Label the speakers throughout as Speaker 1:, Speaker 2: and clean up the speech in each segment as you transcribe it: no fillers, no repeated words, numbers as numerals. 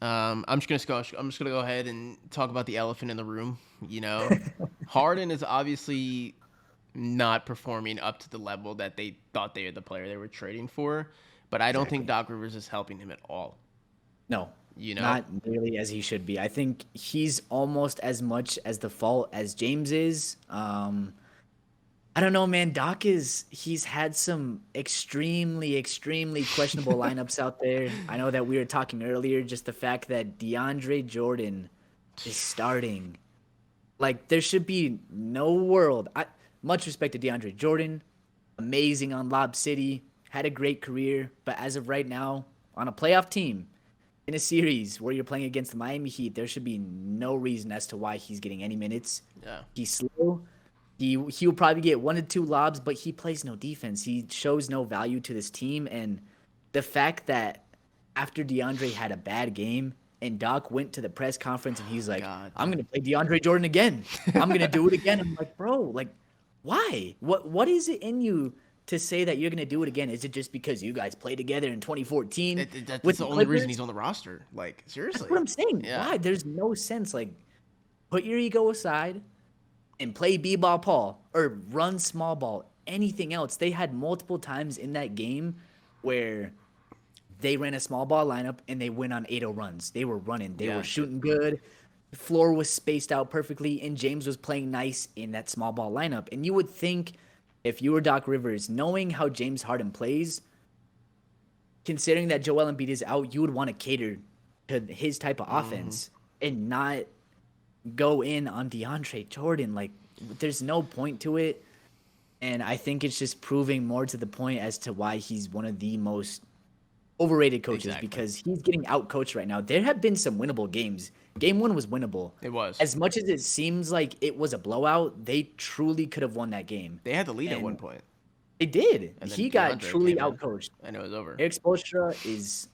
Speaker 1: I'm just gonna go ahead and talk about the elephant in the room. You know, Harden is obviously not performing up to the level that they thought they were the player they were trading for, but I don't think
Speaker 2: Exactly.
Speaker 1: Doc Rivers is helping him at all.
Speaker 2: No,
Speaker 1: You know,
Speaker 2: not nearly as he should be. I think he's almost as much as the fault as James is. I don't know, man. He's had some extremely questionable lineups out there. I know that we were talking earlier, just the fact that DeAndre Jordan is starting. Like there should be no world. Much respect to DeAndre Jordan, amazing on Lob City, had a great career, but as of right now, on a playoff team, in a series where you're playing against the Miami Heat, there should be no reason as to why he's getting any minutes.
Speaker 1: yeah,
Speaker 2: He's slow. He'll probably get 1 to 2 lobs, but he plays no defense. He shows no value to this team, and the fact that after DeAndre had a bad game and Doc went to the press conference and he's like,
Speaker 1: God,
Speaker 2: "I'm gonna play DeAndre Jordan again. I'm gonna do it again." I'm like, bro, like, why? What is it in you to say that you're gonna do it again? Is it just because you guys played together in 2014
Speaker 1: that's
Speaker 2: with
Speaker 1: the
Speaker 2: the
Speaker 1: only reason
Speaker 2: Clippers?
Speaker 1: he's on the roster. Like
Speaker 2: That's what
Speaker 1: seriously,
Speaker 2: I'm saying.
Speaker 1: yeah,
Speaker 2: Why? There's no sense. Like, put your ego aside and play b-ball Paul or run small ball. Anything else? They had multiple times in that game where they ran a small ball lineup and they went on 8-0 runs. They were running. They were
Speaker 1: yeah.
Speaker 2: shooting good. The floor was spaced out perfectly, and James was playing nice in that small ball lineup. And you would think if you were Doc Rivers, knowing how James Harden plays, considering that Joel Embiid is out, you would want to cater to his type of
Speaker 1: Hmm.
Speaker 2: offense and not go in on DeAndre Jordan. Like, there's no point to it. And I think it's just proving more to the point as to why he's one of the most overrated coaches
Speaker 1: Exactly,
Speaker 2: because he's getting out coached right now. There have been some winnable games. Game 1 was winnable.
Speaker 1: it was.
Speaker 2: As much as it seems like it was a blowout, they truly could have won that game.
Speaker 1: They had the lead at one
Speaker 2: And
Speaker 1: point,
Speaker 2: they did.
Speaker 1: and then
Speaker 2: He got
Speaker 1: DeAndre
Speaker 2: truly
Speaker 1: came in,
Speaker 2: out coached.
Speaker 1: and it was over.
Speaker 2: Eric Spoelstra is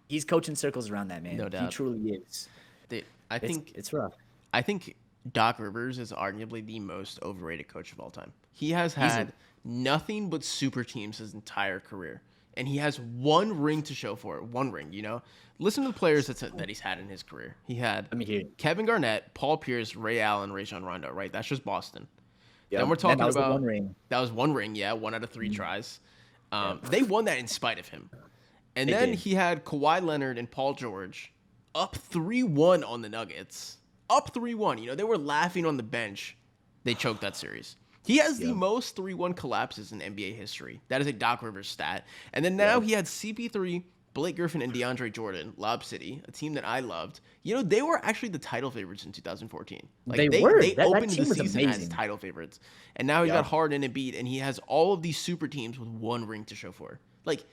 Speaker 2: he's coaching circles around that
Speaker 1: No
Speaker 2: man. He
Speaker 1: doubt.
Speaker 2: truly is.
Speaker 1: They, I
Speaker 2: It's
Speaker 1: think
Speaker 2: it's rough.
Speaker 1: I think Doc Rivers is arguably the most overrated coach of all time. He has
Speaker 2: Easily.
Speaker 1: had nothing but super teams his entire career, and he has one ring to show for it. One ring, you know. Listen to the players that he's had in his career. He had
Speaker 2: Let me hear it.
Speaker 1: Kevin Garnett, Paul Pierce, Ray Allen, Rajon Rondo. Right, that's just Boston. Then
Speaker 2: Yep.
Speaker 1: we're
Speaker 2: And that
Speaker 1: talking
Speaker 2: was the one
Speaker 1: about
Speaker 2: ring.
Speaker 1: that was one ring, yeah, 1 out of 3 tries.
Speaker 2: Yep.
Speaker 1: They won that in spite of him. And
Speaker 2: They
Speaker 1: then
Speaker 2: did.
Speaker 1: he had Kawhi Leonard and Paul George up 3-1 on the Nuggets. Up 3-1. You know, they were laughing on the bench. They choked that series. He has the
Speaker 2: Yep.
Speaker 1: most 3-1 collapses in NBA history. That is a Doc Rivers stat. And then now
Speaker 2: Yep.
Speaker 1: he had CP3, Blake Griffin, and DeAndre Jordan, Lob City, a team that I loved. You know, they were actually the title favorites in 2014. Like
Speaker 2: They
Speaker 1: they
Speaker 2: were.
Speaker 1: they
Speaker 2: That
Speaker 1: opened the
Speaker 2: team was
Speaker 1: season as
Speaker 2: amazing.
Speaker 1: title favorites. And now he's got
Speaker 2: Yep.
Speaker 1: Harden and Embiid, and he has all of these super teams with one ring to show for it. Like,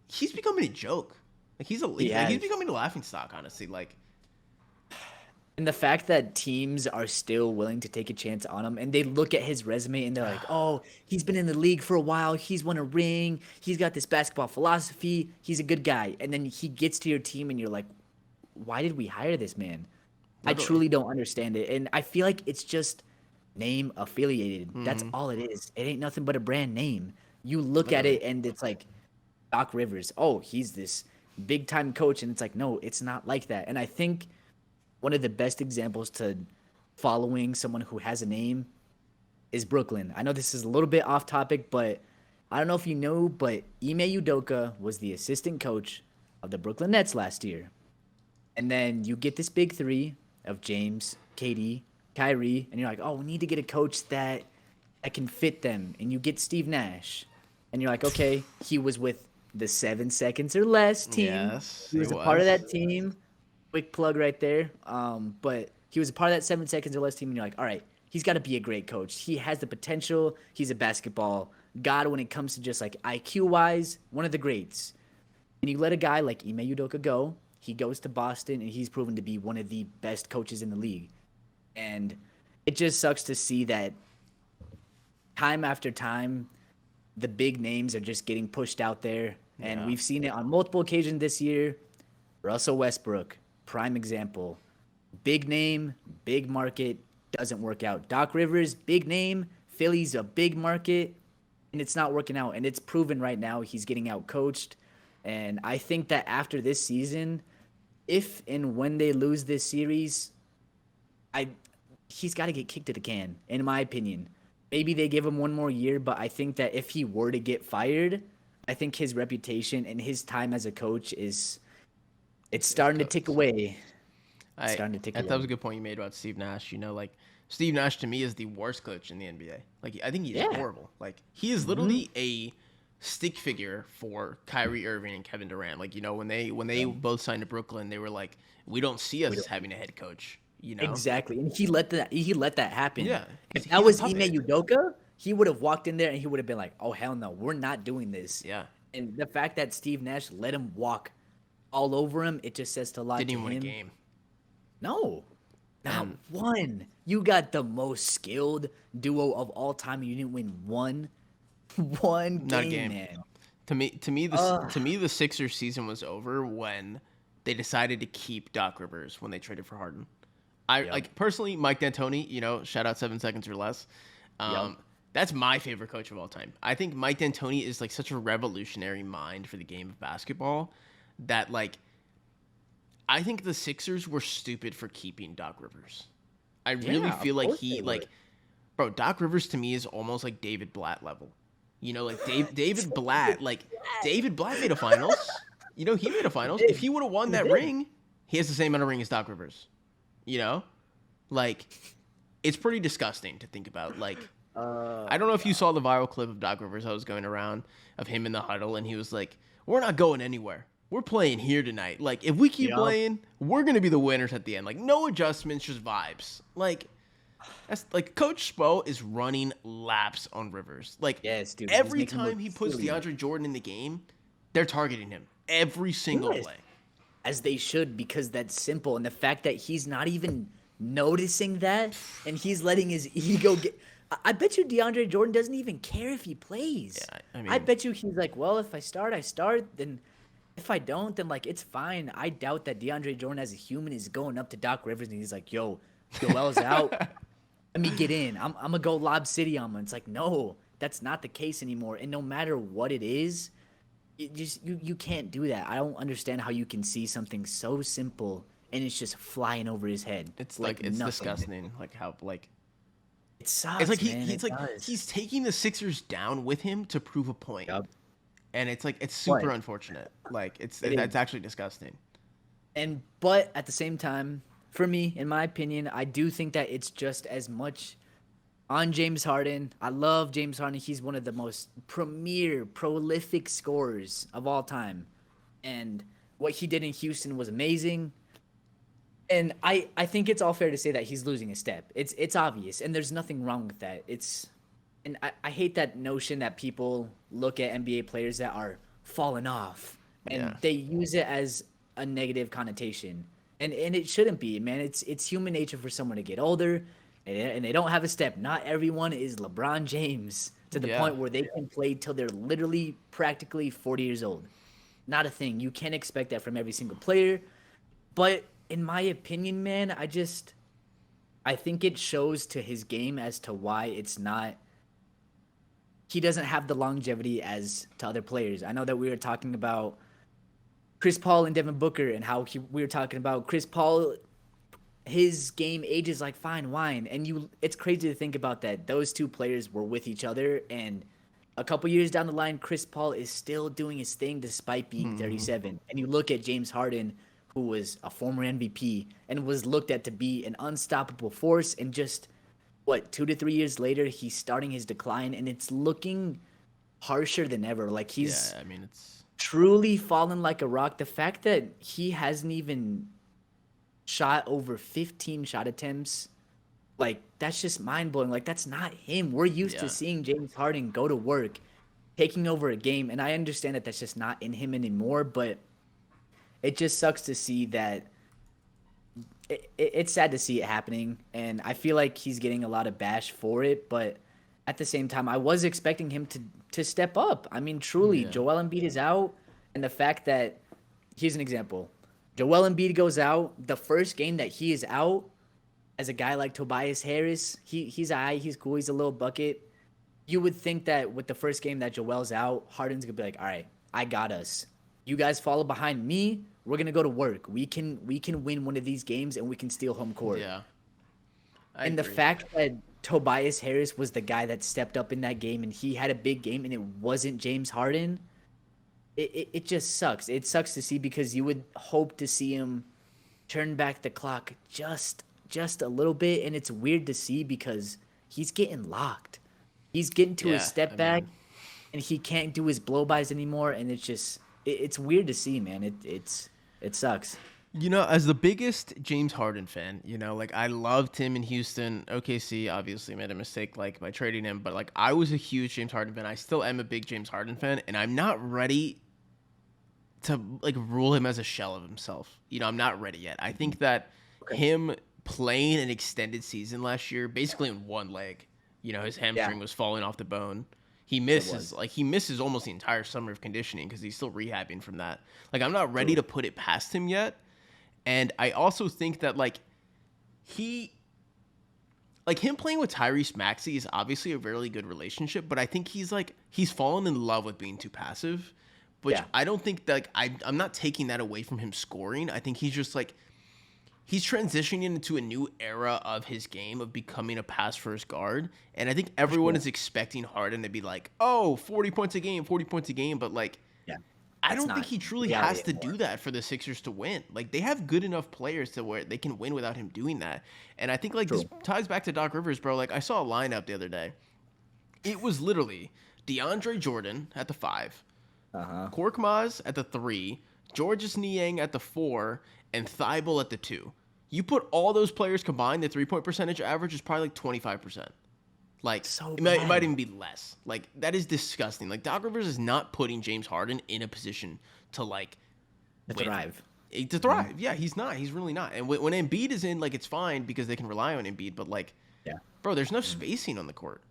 Speaker 1: he's becoming a joke. Like
Speaker 2: He
Speaker 1: he's
Speaker 2: has.
Speaker 1: becoming a laughing stock, honestly. Like,
Speaker 2: And the fact that teams are still willing to take a chance on him and they look at his resume and they're like, oh, he's been in the league for a while. He's won a ring. He's got this basketball philosophy. He's a good guy. And then he gets to your team and you're like, why did we hire this man? I
Speaker 1: literally.
Speaker 2: truly don't understand it. And I feel like it's just name affiliated. That's
Speaker 1: Hmm.
Speaker 2: all it is. It ain't nothing but a brand name. You look at
Speaker 1: Literally.
Speaker 2: it and it's like Doc Rivers. Oh, he's this big time coach. And it's like, no, it's not like that. And I think one of the best examples to following someone who has a name is Brooklyn. I know this is a little bit off topic, but I don't know if you know, but Ime Udoka was the assistant coach of the Brooklyn Nets last year. And then you get this big three of James, KD, Kyrie, and you're like, oh, we need to get a coach that can fit them. And you get Steve Nash. And you're like, okay, he was with the 7 seconds or less team.
Speaker 1: Yes,
Speaker 2: He
Speaker 1: he
Speaker 2: was a part of
Speaker 1: was.
Speaker 2: that team. Quick plug right there. But he was a part of that 7 seconds or less team, and you're like, all right, he's got to be a great coach. He has the potential. He's a basketball god when it comes to just like IQ wise, one of the greats. And you let a guy like Ime Udoka go. He goes to Boston, and he's proven to be one of the best coaches in the league. And it just sucks to see that time after time, the big names are just getting pushed out there. And
Speaker 1: Yeah.
Speaker 2: we've seen it on multiple occasions this year. Russell Westbrook, prime example. Big name, big market, doesn't work out. Doc Rivers, big name, Philly's a big market, and it's not working out. And it's proven right now he's getting out coached. And I think that after this season, if and when they lose this series, I he's got to get kicked to the can, in my opinion. Maybe they give him one more year, but I think that if he were to get fired, I think his reputation and his time as a coach is it's
Speaker 1: It's
Speaker 2: starting to tick
Speaker 1: toast.
Speaker 2: away. It's
Speaker 1: I
Speaker 2: starting to tick
Speaker 1: that was
Speaker 2: away.
Speaker 1: a good point you made about Steve Nash. You know, like Steve Nash to me is the worst coach in the NBA. Like I think he's
Speaker 2: Yeah.
Speaker 1: horrible. Like he is
Speaker 2: Hmm.
Speaker 1: literally a stick figure for Kyrie Irving and Kevin Durant. Like you know when they
Speaker 2: Yeah.
Speaker 1: both signed to Brooklyn, they were like, we don't see us
Speaker 2: We
Speaker 1: as
Speaker 2: don't
Speaker 1: having a head coach. You know?
Speaker 2: exactly, and he let that happen.
Speaker 1: Yeah,
Speaker 2: If that
Speaker 1: he's a
Speaker 2: was Ime
Speaker 1: puppet.
Speaker 2: Udoka, he would have walked in there and he would have been like, "Oh hell no, we're not doing this."
Speaker 1: Yeah,
Speaker 2: And the fact that Steve Nash let him walk all over him, it just says a lot
Speaker 1: didn't
Speaker 2: to
Speaker 1: even win a
Speaker 2: him.
Speaker 1: game,
Speaker 2: No, not
Speaker 1: and
Speaker 2: one. You got the most skilled duo of all time, and you didn't win one, one
Speaker 1: not a
Speaker 2: game,
Speaker 1: game.
Speaker 2: man.
Speaker 1: To
Speaker 2: Uh,
Speaker 1: me the Sixers season was over when they decided to keep Doc Rivers when they traded for Harden. I
Speaker 2: yep,
Speaker 1: like personally Mike D'Antoni. You know, shout out 7 seconds or less.
Speaker 2: yep.
Speaker 1: Um, that's my favorite coach of all time. I think Mike D'Antoni is like such a revolutionary mind for the game of basketball that like I think the Sixers were stupid for keeping Doc Rivers. I really
Speaker 2: Yeah, of
Speaker 1: feel like
Speaker 2: course they
Speaker 1: he
Speaker 2: were.
Speaker 1: like bro Doc Rivers to me is almost like David Blatt level. You know, like David Blatt like David Blatt made a finals. You know, he made a
Speaker 2: He
Speaker 1: finals. If
Speaker 2: did.
Speaker 1: he would have won
Speaker 2: He
Speaker 1: that
Speaker 2: did.
Speaker 1: ring, he has the same amount of ring as Doc Rivers. You know, like it's pretty disgusting to think about. Like I don't know if you
Speaker 2: God.
Speaker 1: saw the viral clip of Doc Rivers that was going around of him in the huddle, and he was like, "We're not going anywhere. We're playing here tonight. Like if we keep
Speaker 2: Yup.
Speaker 1: playing, we're gonna be the winners at the end. Like no adjustments, just vibes. Like that's like Coach Spo is running laps on Rivers. Like
Speaker 2: Yes, dude. He's
Speaker 1: every
Speaker 2: making him look
Speaker 1: time he puts
Speaker 2: silly.
Speaker 1: DeAndre Jordan in the game, they're targeting him every single
Speaker 2: Yes.
Speaker 1: play.
Speaker 2: As they should, because that's simple. And the fact that he's not even noticing that and he's letting his ego get. I bet you DeAndre Jordan doesn't even care if he plays.
Speaker 1: Yeah, I
Speaker 2: I
Speaker 1: mean,
Speaker 2: bet you he's like, well, if I start, I start. Then if I don't, then like it's fine. I doubt that DeAndre Jordan as a human is going up to Doc Rivers and he's like, yo, Joel's out. Let me get in. I'm gonna go Lob City on him. It's like, no, that's not the case anymore. And no matter what it is, you can't do that. I don't understand how you can see something so simple and it's just flying over his head
Speaker 1: it's like
Speaker 2: like
Speaker 1: it's
Speaker 2: nothing.
Speaker 1: disgusting. Like how like
Speaker 2: It
Speaker 1: it's like
Speaker 2: sucks, man.
Speaker 1: he's
Speaker 2: It
Speaker 1: like
Speaker 2: does.
Speaker 1: he's taking the Sixers down with him to prove a point.
Speaker 2: Yup.
Speaker 1: And it's like it's super
Speaker 2: But
Speaker 1: unfortunate. Like
Speaker 2: it
Speaker 1: that's
Speaker 2: is.
Speaker 1: actually disgusting.
Speaker 2: But at the same time, for me, in my opinion, I do think that it's just as much on James Harden. I love James Harden. He's one of the most premier, prolific scorers of all time. And what he did in Houston was amazing. And I think it's all fair to say that he's losing a step. It's obvious, and there's nothing wrong with that. I hate that notion that people look at NBA players that are falling off and
Speaker 1: Yeah.
Speaker 2: they use it as a negative connotation. And it shouldn't be, man. It's human nature for someone to get older and they don't have a step. Not everyone is LeBron James to the
Speaker 1: Yeah.
Speaker 2: point where they can play till they're literally practically 40 years old. Not a thing. You can't expect that from every single player. But in my opinion, man, I think it shows to his game as to why it's not he doesn't have the longevity as to other players. I know that we were talking about Chris Paul and Devin Booker and how we were talking about Chris Paul his game ages like fine wine and it's crazy to think about that those two players were with each other and a couple years down the line Chris Paul is still doing his thing despite being
Speaker 1: Hmm.
Speaker 2: 37 and you look at James Harden who was a former MVP and was looked at to be an unstoppable force and just what 2 to 3 years later he's starting his decline and it's looking harsher than ever like he's
Speaker 1: Yeah. I mean, it's
Speaker 2: truly fallen like a rock the fact that he hasn't even shot over 15 shot attempts. Like that's just mind blowing. Like that's not him. We're used to
Speaker 1: yeah.
Speaker 2: seeing James Harden go to work, taking over a game, and I understand that that's just not in him anymore. But it just sucks to see that. It's sad to see it happening, and I feel like he's getting a lot of bash for it. But at the same time, I was expecting him to step up. I mean, truly,
Speaker 1: Yeah.
Speaker 2: Joel Embiid is out, and the fact that here's an example. Joel Embiid goes out. The first game that he is out, as a guy like Tobias Harris, he's alright, he's cool, he's a little bucket. You would think that with the first game that Joel's out, Harden's gonna be like, all right, I got us. You guys follow behind me. We're gonna go to work. We can win one of these games and we can steal home court.
Speaker 1: Yeah, I
Speaker 2: And the
Speaker 1: agree.
Speaker 2: fact that Tobias Harris was the guy that stepped up in that game and he had a big game and it wasn't James Harden, it just sucks. It sucks to see because you would hope to see him turn back the clock just a little bit, and it's weird to see because he's getting locked. He's getting to his
Speaker 1: Yeah,
Speaker 2: step
Speaker 1: I
Speaker 2: back
Speaker 1: mean,
Speaker 2: and he can't do his blow bys anymore, and it's weird to see, man. It sucks.
Speaker 1: as the biggest James Harden fan, like I loved him in Houston. OKC obviously made a mistake like by trading him, but like I was a huge James Harden fan. I still am a big James Harden fan, and I'm not ready to like rule him as a shell of himself. I'm not ready yet. I think that
Speaker 2: Okay.
Speaker 1: him playing an extended season last year, basically in one leg, his
Speaker 2: Yeah,
Speaker 1: hamstring was falling off the bone. He
Speaker 2: it
Speaker 1: misses
Speaker 2: was.
Speaker 1: like he misses almost the entire summer of conditioning because he's still rehabbing from that. Like I'm not ready
Speaker 2: True.
Speaker 1: to put it past him yet. And I also think that he like him playing with Tyrese Maxey is obviously a really good relationship, but I think he's fallen in love with being too passive, which
Speaker 2: Yeah,
Speaker 1: I don't think that I'm not taking that away from him scoring. I think he's just like he's transitioning into a new era of his game of becoming a pass first guard, and I think
Speaker 2: for
Speaker 1: everyone
Speaker 2: sure.
Speaker 1: is expecting Harden to be like, "Oh, 40 points a game, 40 points a game," but like
Speaker 2: Yeah,
Speaker 1: I
Speaker 2: that's
Speaker 1: don't think
Speaker 2: not
Speaker 1: he truly
Speaker 2: reality
Speaker 1: has to
Speaker 2: anymore.
Speaker 1: do that for the Sixers to win. Like they have good enough players to where they can win without him doing that. And I think like this
Speaker 2: True.
Speaker 1: ties back to Doc Rivers, bro. Like I saw a lineup the other day. It was literally DeAndre Jordan at the 5,
Speaker 2: Uh huh.
Speaker 1: Korkmaz at the 3, Georges Niang at the 4, and Thibault at the 2. You put all those players combined, the 3-point percentage average is probably like 25%. Like
Speaker 2: So
Speaker 1: it might
Speaker 2: bad.
Speaker 1: even be less. Like that is disgusting. Like Doc Rivers is not putting James Harden in a position to like
Speaker 2: To
Speaker 1: win,
Speaker 2: thrive.
Speaker 1: to
Speaker 2: Mhm.
Speaker 1: thrive. Yeah, he's not. He's really not. And when Embiid is in, like it's fine because they can rely on Embiid. But like,
Speaker 2: Yeah.
Speaker 1: bro, there's no spacing on the court.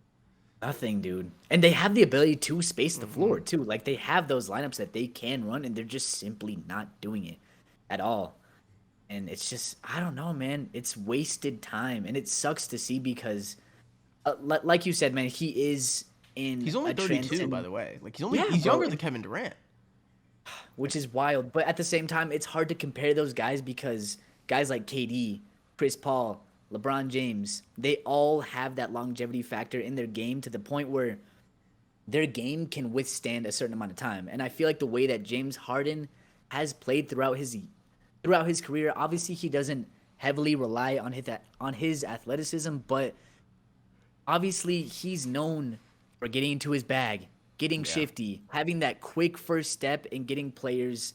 Speaker 2: Nothing, dude. And they have the ability to space the floor too. Like they have those lineups that they can run, and they're just simply not doing it at all. And it's just, I don't know, man. It's wasted time, and it sucks to see because, like you said, man, he is in
Speaker 1: He's only
Speaker 2: a
Speaker 1: 32, by
Speaker 2: transcend.
Speaker 1: the way. Like he's only
Speaker 2: Yeah,
Speaker 1: he's
Speaker 2: bro,
Speaker 1: younger than Kevin Durant.
Speaker 2: which is wild. But at the same time, it's hard to compare those guys because guys like KD, Chris Paul, LeBron James, they all have that longevity factor in their game to the point where their game can withstand a certain amount of time. And I feel like the way that James Harden has played throughout his career, obviously he doesn't heavily rely on his athleticism, but obviously he's known for getting into his bag, getting
Speaker 1: Yeah,
Speaker 2: shifty, having that quick first step and getting players,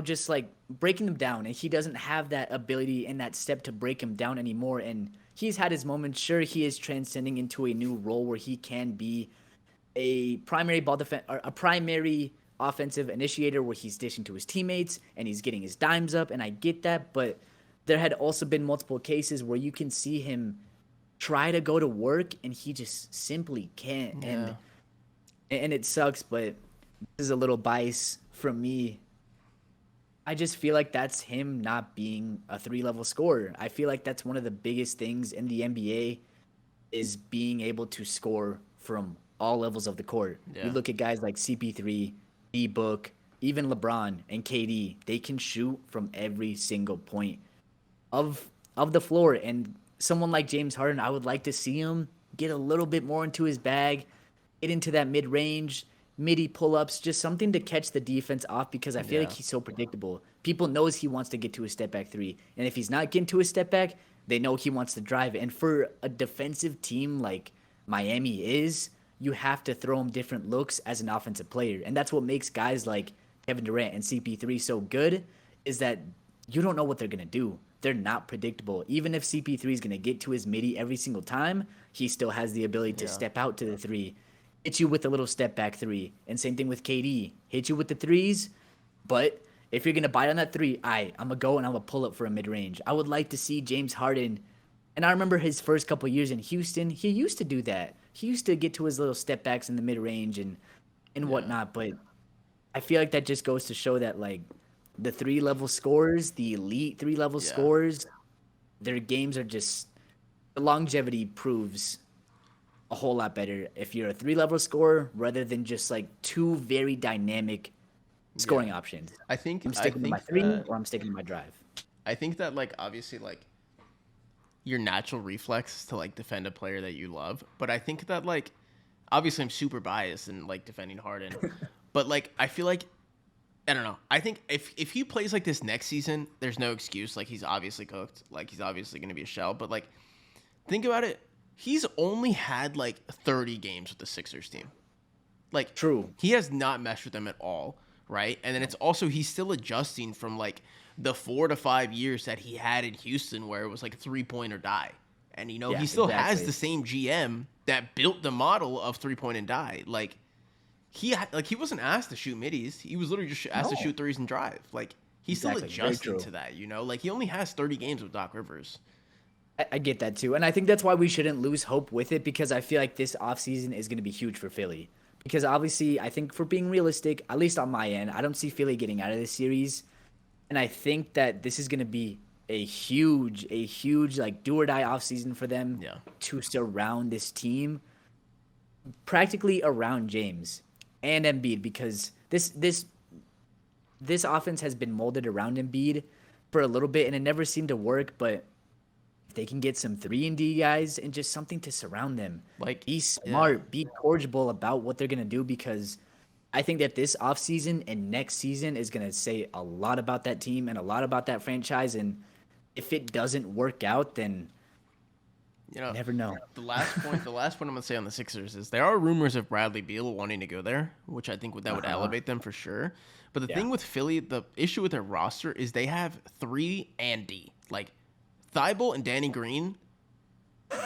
Speaker 2: just like breaking them down. And he doesn't have that ability and that step to break him down anymore. And he's had his moments. Sure, he is transcending into a new role where he can be a primary ball defense or a primary offensive initiator where he's dishing to his teammates and he's getting his dimes up, and I get that, but there had also been multiple cases where you can see him try to go to work and he just simply can't. and
Speaker 1: yeah,
Speaker 2: and it sucks, but this is a little bias from me. I just feel like that's him not being a three-level scorer. I feel like that's one of the biggest things in the NBA is being able to score from all levels of the court. You
Speaker 1: yeah,
Speaker 2: look at guys like CP3, D Book, even LeBron and KD, they can shoot from every single point of the floor. And someone like James Harden, I would like to see him get a little bit more into his bag, get into that mid range, midi pull ups, just something to catch the defense off because I feel like
Speaker 1: yeah,
Speaker 2: he's so predictable. People knows he wants to get to a step back three, and if he's not getting to a step back, they know he wants to drive. And for a defensive team like Miami is, you have to throw him different looks as an offensive player, and that's what makes guys like Kevin Durant and CP3 so good. Is that you don't know what they're gonna do. They're not predictable. Even if CP3 is gonna get to his midi every single time, he still has the ability to
Speaker 1: yeah,
Speaker 2: step out to the three, hit you with a little step back three, and same thing with KD, hit you with the threes. But if you're gonna bite on that three, I'm gonna go and I'm gonna pull up for a mid range. I would like to see James Harden, and I remember his first couple years in Houston, he used to do that. He used to get to his little step backs in the mid range and
Speaker 1: yeah,
Speaker 2: whatnot. But I feel like that just goes to show that like the three level scorers, the elite three level
Speaker 1: yeah.
Speaker 2: scorers, their games are just the longevity proves a whole lot better if you're a three level scorer rather than just like two very dynamic scoring
Speaker 1: Yeah.
Speaker 2: options.
Speaker 1: I think
Speaker 2: I'm
Speaker 1: I
Speaker 2: sticking to my
Speaker 1: think
Speaker 2: three
Speaker 1: that
Speaker 2: or I'm sticking to my drive.
Speaker 1: I think that like obviously like your natural reflex is to like defend a player that you love, but I think that like obviously I'm super biased in like defending Harden, but like I feel like I don't know. I think if he plays like this next season, there's no excuse. Like he's obviously cooked. Like he's obviously going to be a shell. But like think about it. He's only had like 30 games with the Sixers team. Like
Speaker 2: True.
Speaker 1: he has not meshed with them at all, right? And then it's also he's still adjusting from like the 4 to 5 years that he had in Houston where it was like 3 point or die. And you know, he
Speaker 2: Yeah,
Speaker 1: still has
Speaker 2: exactly.
Speaker 1: the same GM that built the model of 3 point and die. Like he wasn't asked to shoot middies. He was literally just asked to
Speaker 2: No.
Speaker 1: shoot threes and drive. Like he's still
Speaker 2: Exactly. Very
Speaker 1: adjusting
Speaker 2: true.
Speaker 1: to that, you know? Like he only has 30 games with Doc Rivers.
Speaker 2: I get that too. And I think that's why we shouldn't lose hope with it because I feel like this offseason is going to be huge for Philly. Because obviously, I think for being realistic, at least on my end, I don't see Philly getting out of this series. And I think that this is going to be a huge, like, do or die offseason for them
Speaker 1: Yeah.
Speaker 2: to surround this team practically around James and Embiid because this offense has been molded around Embiid for a little bit and it never seemed to work, but if they can get some 3-and-D guys and just something to surround them,
Speaker 1: Like
Speaker 2: be
Speaker 1: yeah.
Speaker 2: smart, be corrigible about what they're going to do because I think that this offseason and next season is going to say a lot about that team and a lot about that franchise. And if it doesn't work out, then
Speaker 1: You know,
Speaker 2: never know.
Speaker 1: the last point I'm gonna say on the Sixers is there are rumors of Bradley Beal wanting to go there, which I think that would
Speaker 2: Uh-huh.
Speaker 1: elevate them for sure. But the
Speaker 2: Yeah.
Speaker 1: thing with Philly, the issue with their roster is they have 3 and D. Like Thibault and Danny Green,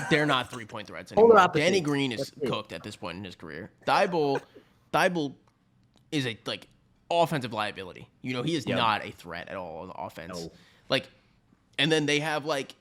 Speaker 1: they're not 3 point threats
Speaker 2: Polar
Speaker 1: anymore. Danny
Speaker 2: opposites.
Speaker 1: Green
Speaker 2: That's
Speaker 1: is
Speaker 2: it.
Speaker 1: cooked at this point in his career. Thibault is a like offensive liability. You know, he is
Speaker 2: Yep.
Speaker 1: not a threat at all on offense.
Speaker 2: No.
Speaker 1: Like, and then they have like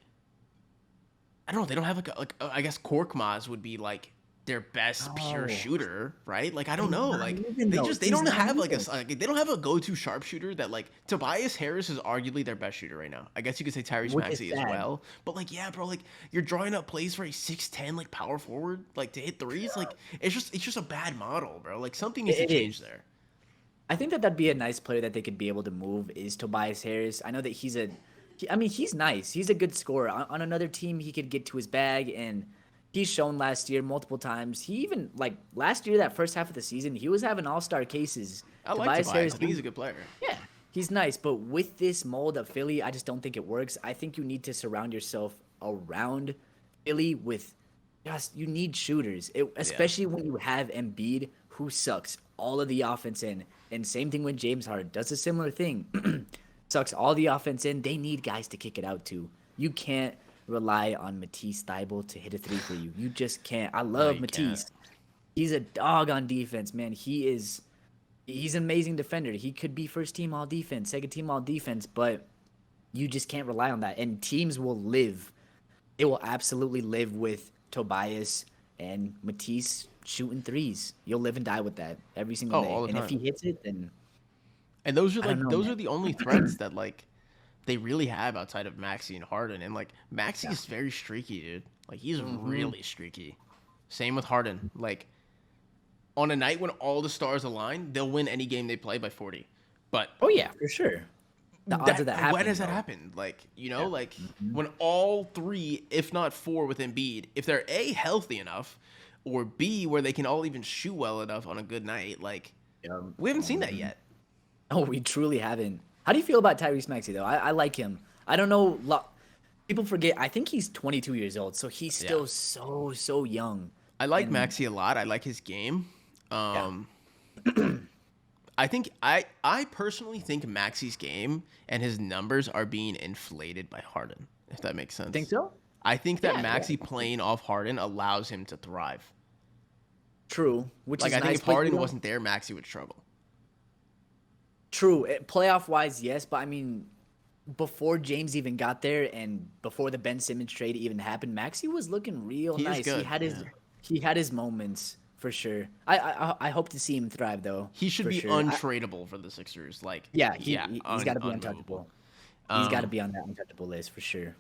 Speaker 1: I don't know. They don't have I guess Korkmaz would be like their best pure
Speaker 2: No.
Speaker 1: shooter, right? Like I don't
Speaker 2: He's
Speaker 1: know.
Speaker 2: not
Speaker 1: Like
Speaker 2: even though.
Speaker 1: they
Speaker 2: He's
Speaker 1: don't
Speaker 2: not
Speaker 1: have like
Speaker 2: even.
Speaker 1: like, they don't have a go to sharpshooter that like Tobias Harris is arguably their best shooter right now. I guess you could say Tyrese
Speaker 2: Which is
Speaker 1: Maxey as
Speaker 2: sad.
Speaker 1: well. But like yeah, bro, like you're drawing up plays for a 6'10" like power forward like to hit threes. Like it's just a bad model, bro. Like something needs to
Speaker 2: It
Speaker 1: change
Speaker 2: is.
Speaker 1: there.
Speaker 2: I think that that'd be a nice player that they could be able to move is Tobias Harris. I know that I mean, he's nice. He's a good scorer. On another team, he could get to his bag, and he's shown last year multiple times. He even, like, last year, that first half of the season, he was having all-star cases.
Speaker 1: I like
Speaker 2: Tobias
Speaker 1: Tobias.
Speaker 2: Harris,
Speaker 1: I think he's a good player.
Speaker 2: yeah, he's nice. But with this mold of Philly, I just don't think it works. I think you need to surround yourself around Philly with just, you need shooters,
Speaker 1: Yeah.
Speaker 2: especially when you have Embiid, who sucks all of the offense in. And same thing with James Harden, does a similar thing. Sucks all the offense in. They need guys to kick it out to. You can't rely on Matisse Thybulle to hit a three for you. You just can't. I
Speaker 1: No,
Speaker 2: love
Speaker 1: you can't.
Speaker 2: Matisse. He's a dog on defense, man. He's an amazing defender. He could be first team all defense, second team all defense, but you just can't rely on that. And teams will live. It will absolutely live with Tobias and Matisse shooting threes. You'll live and die with that every single
Speaker 1: Oh,
Speaker 2: day.
Speaker 1: all the
Speaker 2: And if he
Speaker 1: time.
Speaker 2: hits it, then
Speaker 1: And those are
Speaker 2: I don't
Speaker 1: like
Speaker 2: know,
Speaker 1: those
Speaker 2: man.
Speaker 1: are the only threats that like they really have outside of Maxi and Harden. And like Maxi
Speaker 2: Yeah.
Speaker 1: is very streaky, dude. Like he's
Speaker 2: Hmm.
Speaker 1: really streaky. Same with Harden. Like on a night when all the stars align, they'll win any game they play by 40. But
Speaker 2: Oh yeah, for sure. The odds of that
Speaker 1: when
Speaker 2: happening
Speaker 1: has that
Speaker 2: though.
Speaker 1: happened? Like, you know,
Speaker 2: Yeah.
Speaker 1: like
Speaker 2: Hmm.
Speaker 1: when all three, if not four with Embiid, if they're A healthy enough or B where they can all even shoot well enough on a good night, like
Speaker 2: Yeah.
Speaker 1: we haven't seen that
Speaker 2: Mhm.
Speaker 1: yet.
Speaker 2: Oh, we truly haven't. How do you feel about Tyrese Maxey though? I like him. I don't know. People forget. I think he's 22 years old, so he's
Speaker 1: Yeah.
Speaker 2: still so young.
Speaker 1: I like
Speaker 2: And
Speaker 1: Maxi a lot. I like his game.
Speaker 2: yeah,
Speaker 1: Um, I think I personally think Maxi's game and his numbers are being inflated by Harden, if that makes
Speaker 2: think
Speaker 1: sense.
Speaker 2: so?
Speaker 1: I think that
Speaker 2: Yeah, yeah.
Speaker 1: Maxi playing off Harden allows him to thrive.
Speaker 2: True, which
Speaker 1: Like
Speaker 2: is
Speaker 1: I think
Speaker 2: nice.
Speaker 1: if
Speaker 2: But
Speaker 1: Harden wasn't there, Maxi would struggle.
Speaker 2: true. Playoff wise, yes, but I mean, before James even got there and before the Ben Simmons trade even happened, Maxey was looking real
Speaker 1: He is
Speaker 2: nice.
Speaker 1: good. Yeah.
Speaker 2: He had his moments for sure. I hope to see him thrive though.
Speaker 1: He should
Speaker 2: For
Speaker 1: be
Speaker 2: sure.
Speaker 1: untradeable for the Sixers. Like
Speaker 2: Yeah,
Speaker 1: yeah,
Speaker 2: he's got to be
Speaker 1: unmovable.
Speaker 2: untouchable. He's got to
Speaker 1: Um,
Speaker 2: be on that untouchable list for sure.